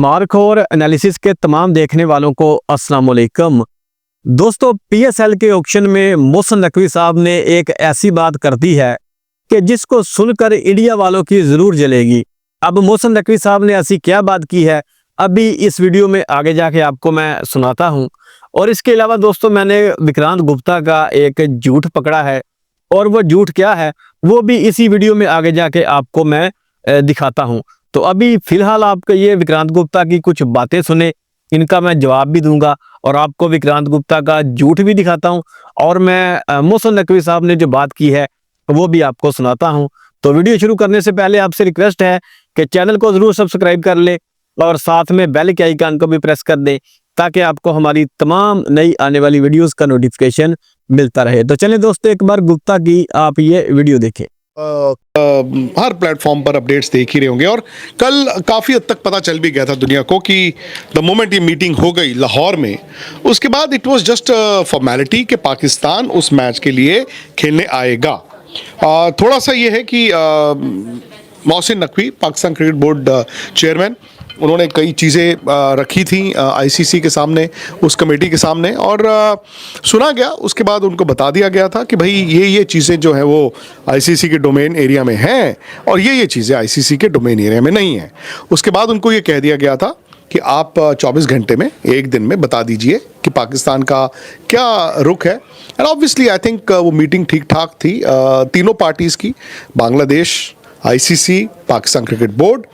मार्कहोर analysis के तमाम देखने वालों को अस्सलाम वालेकुम। दोस्तों, पीएसएल के ऑक्शन में मोहसिन नकवी साहब ने एक ऐसी बात कर दी है कि जिसको सुनकर इंडिया वालों की जरूर जलेगी। अब मोहसिन नकवी साहब ने ऐसी क्या बात की है, अभी इस वीडियो में आगे जाके आपको मैं सुनाता हूं। और इसके अलावा दोस्तों, मैंने विक्रांत गुप्ता का एक झूठ पकड़ा है, और वो झूठ क्या है वो भी इसी वीडियो में आगे जाके आपको मैं दिखाता हूं। तो अभी फिलहाल आपको ये विक्रांत गुप्ता की कुछ बातें सुने, इनका मैं जवाब भी दूंगा और आपको विक्रांत गुप्ता का झूठ भी दिखाता हूं, और मैं मोहसिन नकवी साहब ने जो बात की है वो भी आपको सुनाता हूं। तो वीडियो शुरू करने से पहले आपसे रिक्वेस्ट है कि चैनल को जरूर सब्सक्राइब कर ले और साथ में बेल के आइकन को भी प्रेस कर दें ताकि आपको हमारी तमाम नई आने वाली वीडियोस का नोटिफिकेशन मिलता रहे। तो चलिए दोस्तों, एक बार गुप्ता की आप ये वीडियो देखें। हर प्लेटफॉर्म पर अपडेट्स देख ही रहे होंगे और कल काफ़ी हद तक पता चल भी गया था दुनिया को कि द मोमेंट ये मीटिंग हो गई लाहौर में, उसके बाद इट वाज जस्ट फॉर्मेलिटी कि पाकिस्तान उस मैच के लिए खेलने आएगा। थोड़ा सा ये है कि Mohsin Naqvi Pakistan cricket board chairman, उन्होंने कई चीज़ें रखी थी आईसीसी के सामने, उस कमेटी के सामने, और सुना गया। उसके बाद उनको बता दिया गया था कि भाई ये चीज़ें जो हैं वो आईसीसी के डोमेन एरिया में हैं और ये चीज़ें आईसीसी के डोमेन एरिया में नहीं हैं। उसके बाद उनको ये कह दिया गया था कि आप 24 घंटे में, एक दिन में बता दीजिए कि पाकिस्तान का क्या रुख है। एंड ऑब्वियसली आई थिंक वो मीटिंग ठीक ठाक थी तीनों पार्टीज़ की, Bangladesh, ICC, Pakistan cricket board.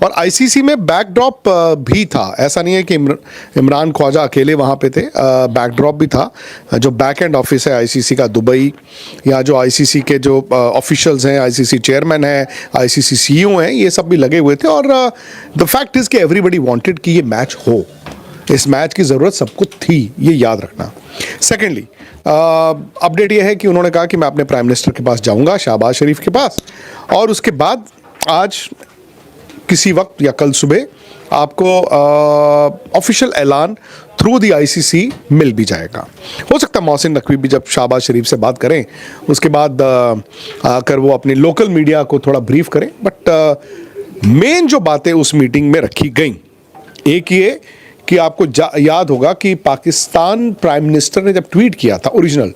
और आईसीसी में बैकड्रॉप भी था, ऐसा नहीं है कि इमरान ख्वाजा अकेले वहाँ पे थे, बैकड्रॉप भी था। जो बैक एंड ऑफिस है आईसीसी का दुबई, या जो आईसीसी के जो ऑफिशियल्स हैं, आईसीसी चेयरमैन है, आईसीसी सीईओ हैं, ये सब भी लगे हुए थे। और द फैक्ट इज़ कि एवरीबडी वांटेड कि ये मैच हो, इस मैच की ज़रूरत सबको थी, ये याद रखना। सेकेंडली अपडेट ये है कि उन्होंने कहा कि मैं अपने प्राइम मिनिस्टर के पास जाऊँगा, शहबाज शरीफ के पास, और उसके बाद आज किसी वक्त या कल सुबह आपको ऑफिशियल ऐलान थ्रू दी आईसीसी मिल भी जाएगा। हो सकता है मोहसिन नकवी भी जब शहबाज शरीफ से बात करें उसके बाद आकर वो अपनी लोकल मीडिया को थोड़ा ब्रीफ करें। बट मेन जो बातें उस मीटिंग में रखी गई, एक ये कि आपको याद होगा कि पाकिस्तान प्राइम मिनिस्टर ने जब ट्वीट किया था ओरिजिनल,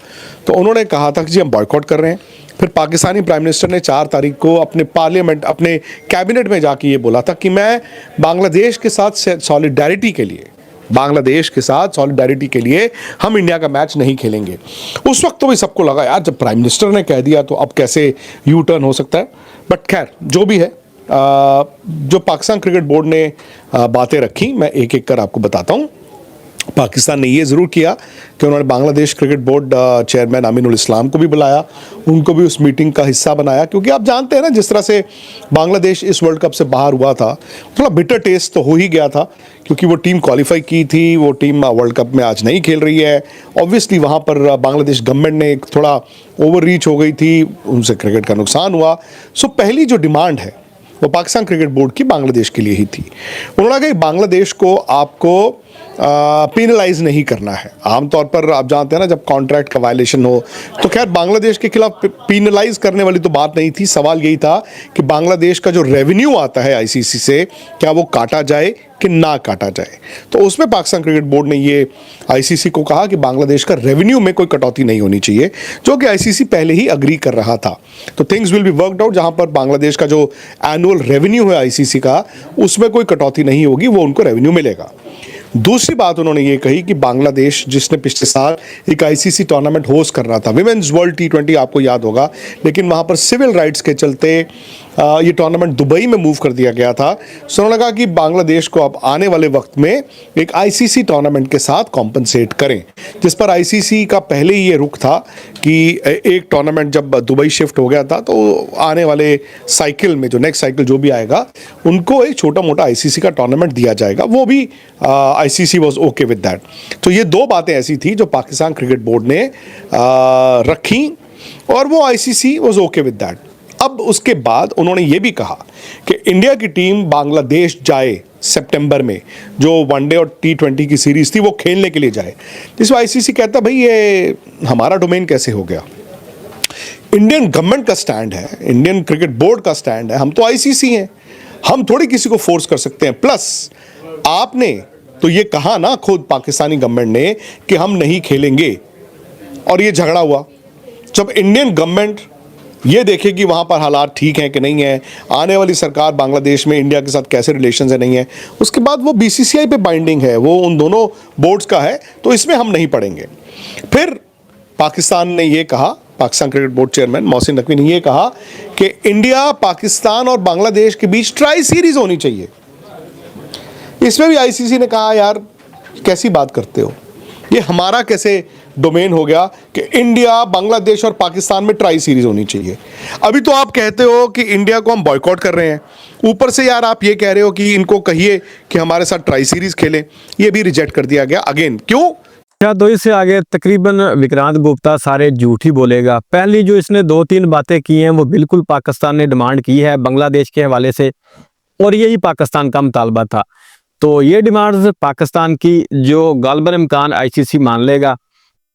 तो उन्होंने कहा था कि जी हम बॉयकॉट कर रहे हैं। फिर पाकिस्तानी प्राइम मिनिस्टर ने 4 तारीख को अपने पार्लियामेंट, अपने कैबिनेट में जाके ये बोला था कि मैं बांग्लादेश के साथ सॉलिडारिटी के लिए, बांग्लादेश के साथ सॉलिडारिटी के लिए हम इंडिया का मैच नहीं खेलेंगे। उस वक्त तो भी सबको लगा यार, जब प्राइम मिनिस्टर ने कह दिया तो अब कैसे यू टर्न हो सकता है। बट खैर जो भी है, जो पाकिस्तान क्रिकेट बोर्ड ने बातें रखी, मैं एक एक कर आपको बताता हूँ। पाकिस्तान ने ये ज़रूर किया कि उन्होंने Bangladesh cricket board chairman Aminul Islam को भी बुलाया, उनको भी उस मीटिंग का हिस्सा बनाया, क्योंकि आप जानते हैं ना जिस तरह से बांग्लादेश इस वर्ल्ड कप से बाहर हुआ था, थोड़ा बिटर टेस्ट तो हो ही गया था, क्योंकि वो टीम क्वालिफाई की थी, वो टीम वर्ल्ड कप में आज नहीं खेल रही है। ऑब्वियसली वहाँ पर बांग्लादेश गवर्नमेंट ने थोड़ा ओवर रीच हो गई थी, उनसे क्रिकेट का नुकसान हुआ। सो पहली जो डिमांड है वो पाकिस्तान क्रिकेट बोर्ड की बांग्लादेश के लिए ही थी। उन्होंने कहा कि बांग्लादेश को आपको पेनलाइज नहीं करना है। आमतौर पर आप जानते हैं ना, जब कॉन्ट्रैक्ट का वायलेशन हो तो खैर बांग्लादेश के खिलाफ पेनलाइज करने वाली तो बात नहीं थी। सवाल यही था कि बांग्लादेश का जो रेवेन्यू आता है आईसीसी से, क्या वो काटा जाए कि ना काटा जाए। तो उसमें पाकिस्तान क्रिकेट बोर्ड ने ये आईसीसी को कहा कि बांग्लादेश का रेवेन्यू में कोई कटौती नहीं होनी चाहिए, जो कि आईसीसी पहले ही अग्री कर रहा था। तो things will be worked out, जहां पर बांग्लादेश का जो एनुअल रेवेन्यू है आईसीसी का, उसमें कोई कटौती नहीं होगी, वो उनको रेवेन्यू मिलेगा। दूसरी बात उन्होंने ये कही कि बांग्लादेश, जिसने पिछले साल एक आईसीसी टूर्नामेंट होस्ट कर रहा था, विमेंस वर्ल्ड टी20, आपको याद होगा, लेकिन वहाँ पर सिविल राइट्स के चलते ये टूर्नामेंट दुबई में मूव कर दिया गया था। सो उन्होंने कहा कि बांग्लादेश को अब आने वाले वक्त में एक आईसीसी टूर्नामेंट के साथ कॉम्पनसेट करें, जिस पर आईसीसी का पहले ही ये रुख था कि एक टूर्नामेंट जब दुबई शिफ्ट हो गया था तो आने वाले साइकिल में, जो नेक्स्ट साइकिल जो भी आएगा, उनको एक छोटा मोटा आईसीसी का टूर्नामेंट दिया जाएगा। वो भी ICC was okay with that. तो ये 2 बातें ऐसी थी जो पाकिस्तान क्रिकेट बोर्ड ने रखी और वो ICC was okay with that. अब उसके बाद उन्होंने ये भी कहा कि इंडिया की टीम बांग्लादेश जाए सितंबर में, जो वनडे और टी20 की सीरीज थी वो खेलने के लिए जाए। जिसमें आईसीसी कहता भाई ये हमारा डोमेन कैसे हो गया। इंडियन गवर्नमेंट का स्टैंड है, इंडियन क्रिकेट बोर्ड का स्टैंड है, हम तो आईसीसी हैं, हम थोड़ी किसी को फोर्स कर सकते हैं। प्लस आपने तो ये कहा ना खुद पाकिस्तानी गवर्नमेंट ने कि हम नहीं खेलेंगे, और ये झगड़ा हुआ। जब इंडियन गवर्नमेंट ये देखे कि वहाँ पर हालात ठीक हैं कि नहीं है, आने वाली सरकार बांग्लादेश में इंडिया के साथ कैसे रिलेशंस है नहीं है, उसके बाद वो बीसीसीआई पे बाइंडिंग है, वो उन दोनों बोर्ड्स का है, तो इसमें हम नहीं पड़ेंगे। फिर पाकिस्तान ने ये कहा, Pakistan cricket board chairman Mohsin Naqvi ने ये कहा कि इंडिया, पाकिस्तान और बांग्लादेश के बीच ट्राई सीरीज होनी चाहिए। इसमें भी आईसीसी ने कहा यार कैसी बात करते हो, ये हमारा कैसे डोमेन हो गया कि इंडिया, बांग्लादेश और पाकिस्तान में ट्राई सीरीज होनी चाहिए। अभी तो आप कहते हो कि इंडिया को हम बॉयकॉट कर रहे हैं, ऊपर से यार आप ये कह रहे हो कि इनको कहिए कि हमारे साथ ट्राई सीरीज खेलें, ये भी रिजेक्ट कर दिया गया अगेन। क्यों? क्या तो इससे आगे तकरीबन विक्रांत गुप्ता सारे झूठ ही बोलेगा। पहली जो इसने 2-3 बातें की हैं वो बिल्कुल पाकिस्तान ने डिमांड की है बांग्लादेश के हवाले से, और यही पाकिस्तान का मुतालबा था। तो ये डिमांड्स पाकिस्तान की जो गालबन इम्कान आईसीसी मान लेगा।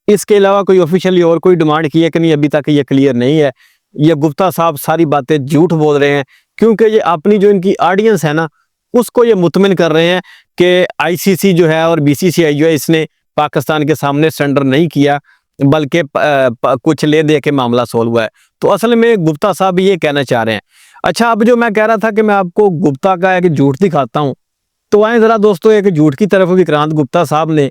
इसके अलावा कोई ऑफिशियली और कोई डिमांड की है कि नहीं, अभी तक ये क्लियर नहीं है। ये गुप्ता साहब सारी बातें झूठ बोल रहे हैं, क्योंकि ये अपनी जो इनकी ऑडियंस है ना, उसको ये मुतमिन कर रहे हैं कि आईसीसी जो है और बीसीसीआई जो है, इसने पाकिस्तान के सामने सरेंडर नहीं किया, बल्कि कुछ ले दे के मामला सोल्व हुआ है। तो असल में गुप्ता साहब ये कहना चाह रहे हैं। अच्छा, अब जो मैं कह रहा था कि मैं आपको गुप्ता का एक झूठ दिखाता हूँ, तो आए जरा दोस्तों एक झूठ की तरफ। विक्रांत गुप्ता साहब ने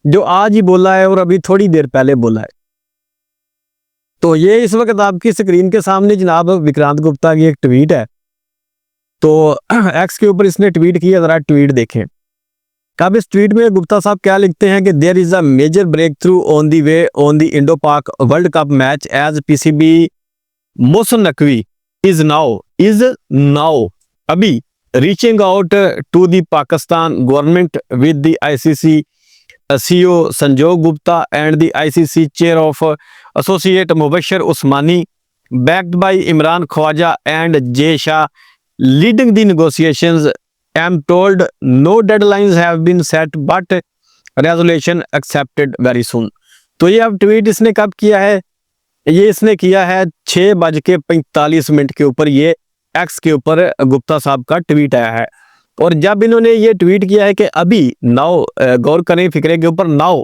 जो आज ही बोला है और अभी थोड़ी देर पहले बोला है, तो ये इस वक्त आपकी स्क्रीन के सामने जनाब विक्रांत गुप्ता की एक ट्वीट है। तो एक्स के ऊपर इसने ट्वीट किया, जरा ट्वीट देखें। अब इस ट्वीट में गुप्ता साहब क्या लिखते हैं कि there is a major breakthrough on the way on the Indo Pak world cup match as PCB Mohsin Naqvi is now अभी reaching out to the Pakistan government with the ICC CEO Sanjog Gupta and the ICC chair of associate Mubashir Usmani, backed by Imran Khwaja and Jay Shah, leading the negotiations. I'm told no deadlines have been set, but resolution accepted very soon. तो ये अब tweet इसने कब किया है? ये इसने किया है 6:45 के ऊपर। ये एक्स के ऊपर गुप्ता साहब का ट्वीट आया है, और जब इन्होंने ये ट्वीट किया है कि अभी नाउ, गौर करें फिक्रे के ऊपर, नाउ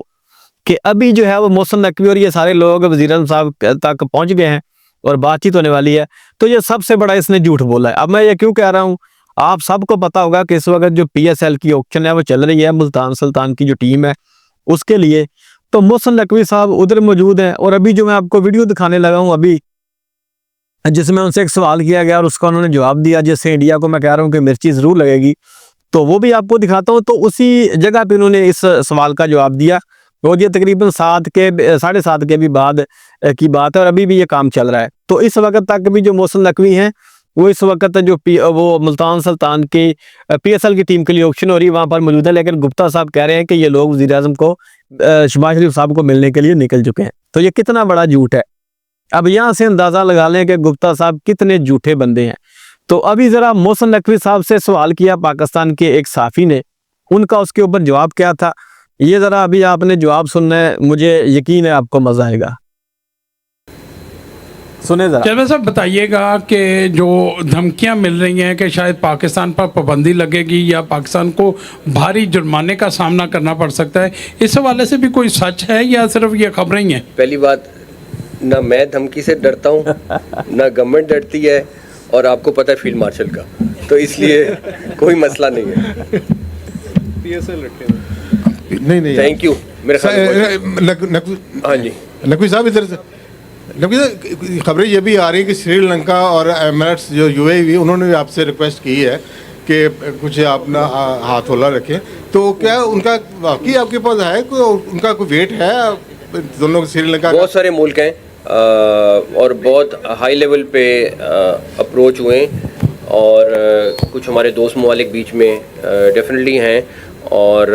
कि अभी जो है वो मोहसिन नकवी और ये सारे लोग वज़ीर आज़म साहब तक पहुंच गए हैं और बातचीत होने वाली है, तो ये सबसे बड़ा इसने झूठ बोला है। अब मैं ये क्यों कह रहा हूँ, आप सबको पता होगा कि इस वक्त जो PSL की ऑक्शन है वो चल रही है, मुल्तान सुल्तान की जो टीम है उसके लिए। तो मोहसिन नकवी साहब उधर मौजूद हैं, और अभी जो मैं आपको वीडियो दिखाने लगा हूँ अभी, जिसमें उनसे एक सवाल किया गया और उसका उन्होंने जवाब दिया, जिससे इंडिया को मैं कह रहा हूँ कि मिर्ची ज़रूर लगेगी, तो वो भी आपको दिखाता हूँ। तो उसी जगह पे उन्होंने इस सवाल का जवाब दिया, और ये तकरीबन 7:30 के भी बाद की बात है, और अभी भी ये काम चल रहा है। तो इस वक्त तक भी जो मोहसिन नकवी हैं वो इस वक्त जो वो मुल्तान सुल्तान की PSL की टीम के लिए ऑप्शन हो रही है वहाँ पर मौजूद है, लेकिन गुप्ता साहब कह रहे हैं कि ये लोग वज़ीर आज़म को, शहबाज शरीफ साहब को मिलने के लिए निकल चुके हैं। तो ये कितना बड़ा झूठ है। अब यहाँ से अंदाज़ा लगा लें कि गुप्ता साहब कितने झूठे बंदे हैं। तो अभी ज़रा मोहसिन नकवी साहब से सवाल किया पाकिस्तान के एक साफ़ी ने, उनका उसके ऊपर जवाब क्या था, ये ज़रा अभी आपने जवाब सुनना है, मुझे यकीन है आपको मज़ा आएगा। सुने ज़रा। चलो साहब बताइएगा कि जो धमकियां मिल रही हैं कि शायद पाकिस्तान पर पाबंदी लगेगी या पाकिस्तान को भारी जुर्माने का सामना करना पड़ सकता है, इस हवाले से भी कोई सच है या सिर्फ ये खबरें ही हैं? पहली बात, ना मैं धमकी से डरता हूँ ना गवर्नमेंट डरती है, और आपको पता है फील्ड मार्शल का, तो इसलिए कोई मसला नहीं है। नहीं थैंक यू। मेरे हाँ जी, नकवी साहब इधर से। नकवी साहब, खबरें ये भी आ रही है कि श्रीलंका और एमिरेट्स जो UAE, उन्होंने भी आपसे रिक्वेस्ट की है कि कुछ अपना हाथ होला रखें, तो क्या उनका वाकई आपके पास है, उनका कोई वेट है दोनों? श्रीलंका बहुत सारे मुल्क हैं और बहुत हाई लेवल पे अप्रोच हुए, और कुछ हमारे दोस्त ममालिक बीच में डेफिनेटली हैं, और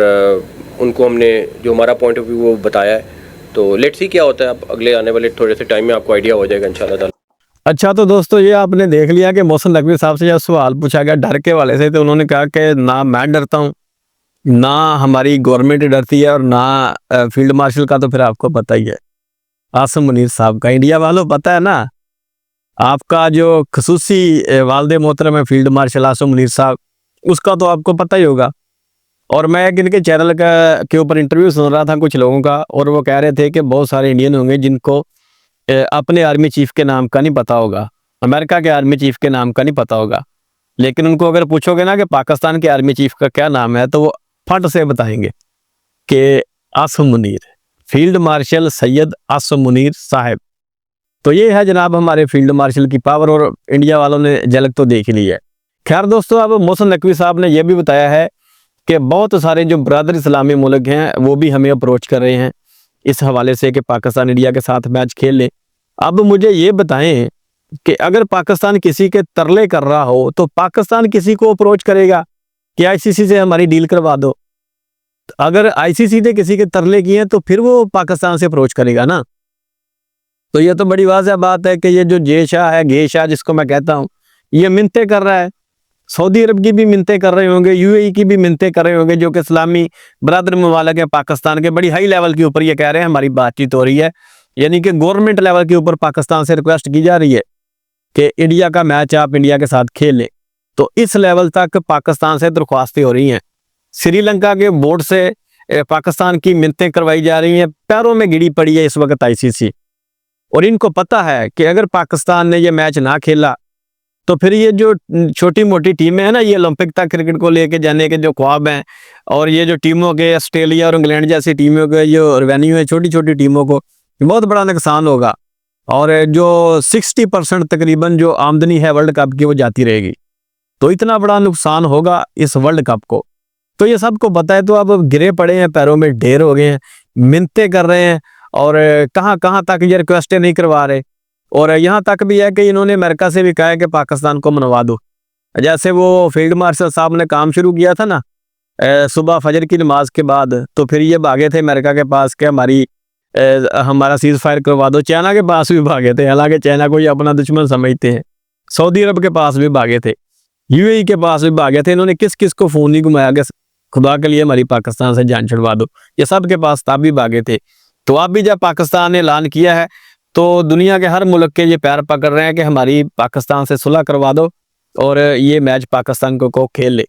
उनको हमने जो हमारा पॉइंट ऑफ व्यू वो बताया है। तो लेट्स सी क्या होता है, अब अगले आने वाले थोड़े से टाइम में आपको आइडिया हो जाएगा इंशाल्लाह ताला। अच्छा, तो दोस्तों ये आपने देख लिया कि मोहसिन नकवी साहब से जब सवाल पूछा गया डर के वाले से, तो उन्होंने कहा कि ना मैं डरता हूँ, ना हमारी गवर्नमेंट डरती है, और ना फील्ड मार्शल का तो फिर आपको पता ही है, आसिम मुनीर साहब का। इंडिया वालों पता है ना, आपका जो खसूसी वालदे मोहतरम है फील्ड मार्शल आसिम मुनीर साहब, उसका तो आपको पता ही होगा और मैं एक इनके चैनल के ऊपर इंटरव्यू सुन रहा था कुछ लोगों का, और वो कह रहे थे कि बहुत सारे इंडियन होंगे जिनको अपने आर्मी चीफ के नाम का नहीं पता होगा, अमेरिका के आर्मी चीफ के नाम का नहीं पता होगा, लेकिन उनको अगर पूछोगे ना कि पाकिस्तान के आर्मी चीफ का क्या नाम है, तो वो फट से बताएंगे कि आसिम मुनीर, फील्ड मार्शल सैयद आसिम मुनीर साहब। तो ये है जनाब हमारे फील्ड मार्शल की पावर, और इंडिया वालों ने झलक तो देख ली है। खैर दोस्तों, अब मोहसिन नकवी साहब ने यह भी बताया है कि बहुत सारे जो ब्रदर इस्लामी मुल्क हैं वो भी हमें अप्रोच कर रहे हैं इस हवाले से कि पाकिस्तान इंडिया के साथ मैच खेल ले। अब मुझे ये बताएं कि अगर पाकिस्तान किसी के तरले कर रहा हो तो पाकिस्तान किसी को अप्रोच करेगा कि आईसीसी से हमारी डील करवा दो? अगर आईसीसी ने किसी के तरले किए तो फिर वो पाकिस्तान से अप्रोच करेगा ना। तो ये तो बड़ी वाज़ेह बात है कि ये जो जे शाह है, गे शाह जिसको मैं कहता हूँ, ये मिन्नतें कर रहा है। सऊदी अरब की भी मिन्नतें कर रहे होंगे, यूएई की भी मिन्नतें कर रहे होंगे, जो कि इस्लामी बरदर ममालिक है पाकिस्तान के, बड़ी हाई लेवल के ऊपर ये कह रहे हैं हमारी बातचीत हो रही है, यानी कि गवर्नमेंट लेवल के ऊपर पाकिस्तान से रिक्वेस्ट की जा रही है कि इंडिया का मैच आप इंडिया के साथ खेल लें। तो इस लेवल तक पाकिस्तान से दरख्वास्तें हो रही हैं। श्रीलंका के बोर्ड से पाकिस्तान की मिन्नतें करवाई जा रही हैं, पैरों में गिड़ी पड़ी है इस वक्त आईसीसी, और इनको पता है कि अगर पाकिस्तान ने ये मैच ना खेला तो फिर ये जो छोटी मोटी टीमें हैं ना, ये ओलंपिक तक क्रिकेट को लेके जाने के जो ख्वाब हैं, और ये जो टीमों के ऑस्ट्रेलिया और इंग्लैंड जैसी टीमों के जो रेवेन्यू है छोटी छोटी टीमों को, बहुत बड़ा नुकसान होगा। और जो 60% तकरीबन जो आमदनी है वर्ल्ड कप की वो जाती रहेगी, तो इतना बड़ा नुकसान होगा इस वर्ल्ड कप को। तो ये सबको पता है, तो अब गिरे पड़े हैं, पैरों में ढेर हो गए हैं, मिन्नतें कर रहे हैं, और कहाँ कहाँ तक ये रिक्वेस्टें नहीं करवा रहे। और यहाँ तक भी है कि इन्होंने अमेरिका से भी कहा है कि पाकिस्तान को मनवा दो। जैसे वो फील्ड मार्शल साहब ने काम शुरू किया था ना सुबह फजर की नमाज के बाद, तो फिर ये भागे थे अमेरिका के पास कि हमारा सीज फायर करवा दो। चाइना के पास भी भागे थे, हालांकि चाइना को ये अपना दुश्मन समझते हैं। सऊदी अरब के पास भी भागे थे, यूएई के पास भी भागे थे। इन्होंने किस किस को फ़ोन नहीं घुमाया कि खुदा के लिए हमारी पाकिस्तान से जान छुड़वा दो, ये सब के पास तब भी भागे थे। तो अब भी जब पाकिस्तान ने ऐलान किया है तो दुनिया के हर मुल्क के ये पैर पकड़ रहे हैं कि हमारी पाकिस्तान से सुलह करवा दो और ये मैच पाकिस्तान को खेल ले।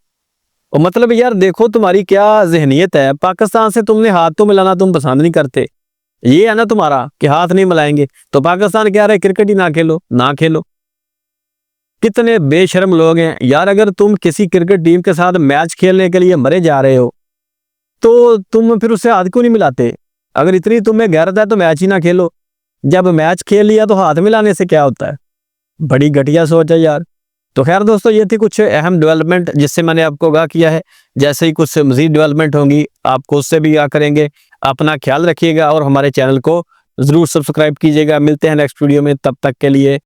और मतलब यार देखो तुम्हारी क्या जहनीत है, पाकिस्तान से तुमने हाथ तो मिलाना तुम पसंद नहीं करते, ये है ना तुम्हारा कि हाथ नहीं मिलाएंगे। तो पाकिस्तान क्या रहे, क्रिकेट ही ना खेलो, ना खेलो। कितने बेशर्म लोग हैं यार। अगर तुम किसी क्रिकेट टीम के साथ मैच खेलने के लिए मरे जा रहे हो तो तुम फिर उससे हाथ क्यों नहीं मिलाते? अगर इतनी तुम्हें गैरत है तो मैच ही ना खेलो। जब मैच खेल लिया तो हाथ मिलाने से क्या होता है? बड़ी घटिया सोच है यार। तो खैर दोस्तों, ये थी कुछ अहम डेवलपमेंट जिससे मैंने आपको आगाह किया है। जैसे ही कुछ मज़ीद डेवलपमेंट होंगी आपको उससे भी आगाह करेंगे। अपना ख्याल रखिएगा और हमारे चैनल को ज़रूर सब्सक्राइब कीजिएगा। मिलते हैं नेक्स्ट वीडियो में, तब तक के लिए